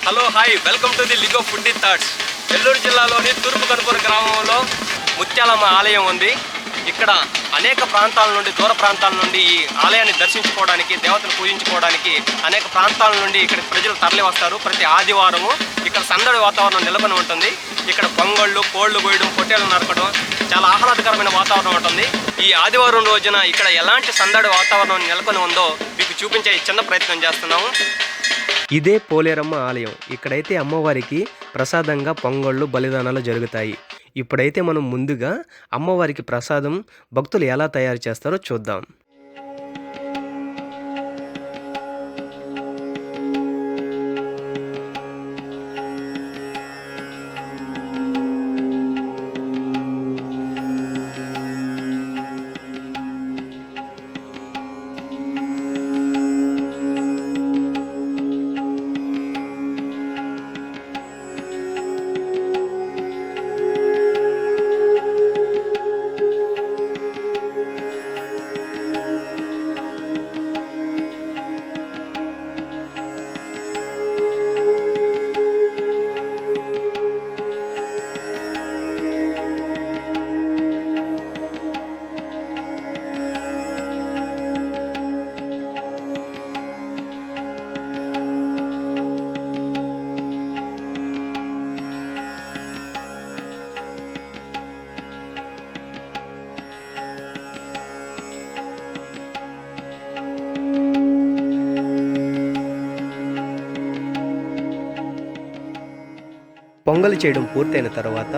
Hello hi welcome to the LIGO foodie thoughts. Nellore జిల్లాలోని తూర్పు కనుపూరు గ్రామంలో ముత్యాలమ్మ ఆలయం ఉంది. ఇక్కడ అనేక ప్రాంతాల నుండి, దూర ప్రాంతాల నుండి ఈ ఆలయాన్ని దర్శించుకోవడానికి, దేవతను పూజించుకోవడానికి అనేక ప్రాంతాల నుండి ఇక్కడ ప్రజలు తరలి వస్తారు. ప్రతి ఆదివారము ఇక్కడ సందడి వాతావరణం నెలకొని ఉంటుంది. ఇక్కడ పొంగళ్ళు, కోళ్లు కోయడం, పొట్టేలు నరకడం చాలా ఆహ్లాదకరమైన వాతావరణం ఉంటుంది. ఈ ఆదివారం రోజున ఇక్కడ ఎలాంటి సందడి వాతావరణం నెలకొని ఉందో మీకు చూపించే చిన్న ప్రయత్నం చేస్తున్నాము. ఇదే పోలేరమ్మ ఆలయం. ఇక్కడైతే అమ్మవారికి ప్రసాదంగా పొంగళ్ళు, బలిదానాలు జరుగుతాయి. ఇప్పుడైతే మనం ముందుగా అమ్మవారికి ప్రసాదం భక్తులు ఎలా తయారు చేస్తారో చూద్దాం. పొంగలి చేయడం పూర్తయిన తర్వాత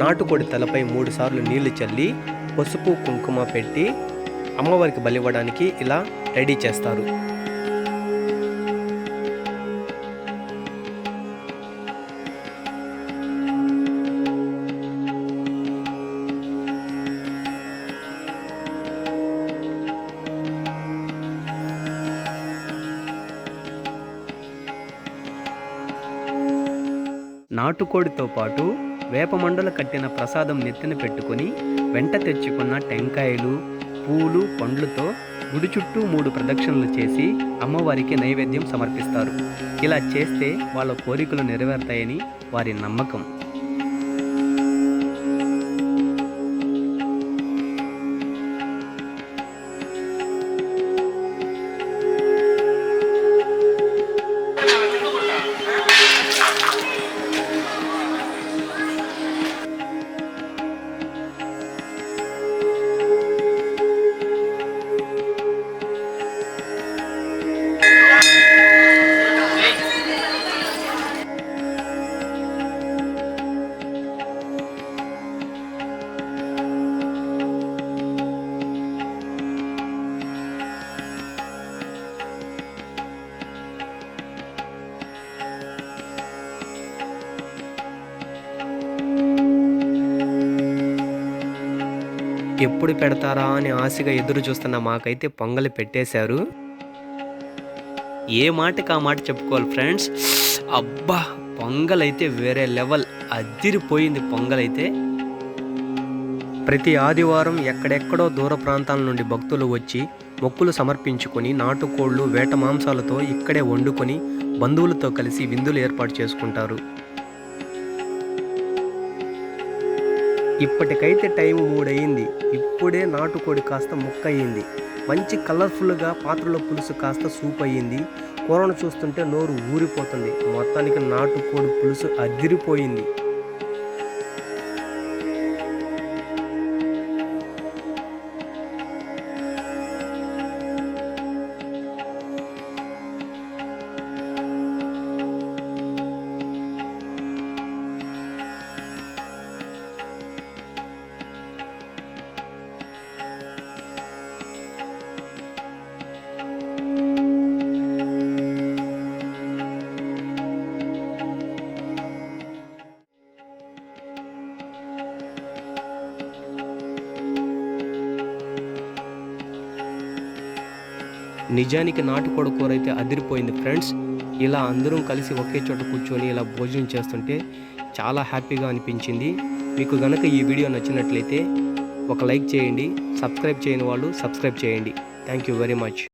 నాటుకోడి తలపై 3 సార్లు నీళ్లు చల్లి పసుపు కుంకుమ పెట్టి అమ్మవారికి బలివ్వడానికి ఇలా రెడీ చేస్తారు. నాటుకోడితో పాటు వేపమండలు కట్టిన ప్రసాదం నెత్తిన పెట్టుకొని వెంట తెచ్చుకున్న టెంకాయలు, పూలు, పండ్లతో గుడి చుట్టూ 3 ప్రదక్షిణలు చేసి అమ్మవారికి నైవేద్యం సమర్పిస్తారు. ఇలా చేస్తే వాళ్ళ కోరికలు నెరవేరుతాయని వారి నమ్మకం. ఎప్పుడు పెడతారా అని ఆశగా ఎదురు చూస్తున్న మాకైతే పొంగలి పెట్టేశారు. ఏ మాటకి ఆ మాట చెప్పుకోవాలి ఫ్రెండ్స్. అబ్బా, పొంగలైతే వేరే లెవెల్, అదిరిపోయింది పొంగలైతే. ప్రతి ఆదివారం ఎక్కడెక్కడో దూర ప్రాంతాల నుండి భక్తులు వచ్చి మొక్కులు సమర్పించుకొని నాటుకోళ్లు, వేట మాంసాలతో ఇక్కడే వండుకొని బంధువులతో కలిసి విందులు ఏర్పాటు చేసుకుంటారు. ఇప్పటికైతే టైం 3 అయింది. ఇప్పుడే నాటుకోడి కాస్త ముక్క అయ్యింది. మంచి కలర్ఫుల్గా పాత్రలో పులుసు కాస్త సూప్ అయ్యింది. కూరను చూస్తుంటే నోరు ఊరిపోతుంది. మొత్తానికి నాటుకోడి పులుసు అదిరిపోయింది. నిజానికి నాటుకోడి కూర అయితే అదిరిపోయింది ఫ్రెండ్స్. ఇలా అందరం కలిసి ఒకే చోట కూర్చొని ఇలా భోజనం చేస్తుంటే చాలా హ్యాపీగా అనిపించింది. మీకు గనక ఈ వీడియో నచ్చినట్లయితే ఒక లైక్ చేయండి. సబ్స్క్రైబ్ చేయని వాళ్ళు సబ్స్క్రైబ్ చేయండి. Thank you very much.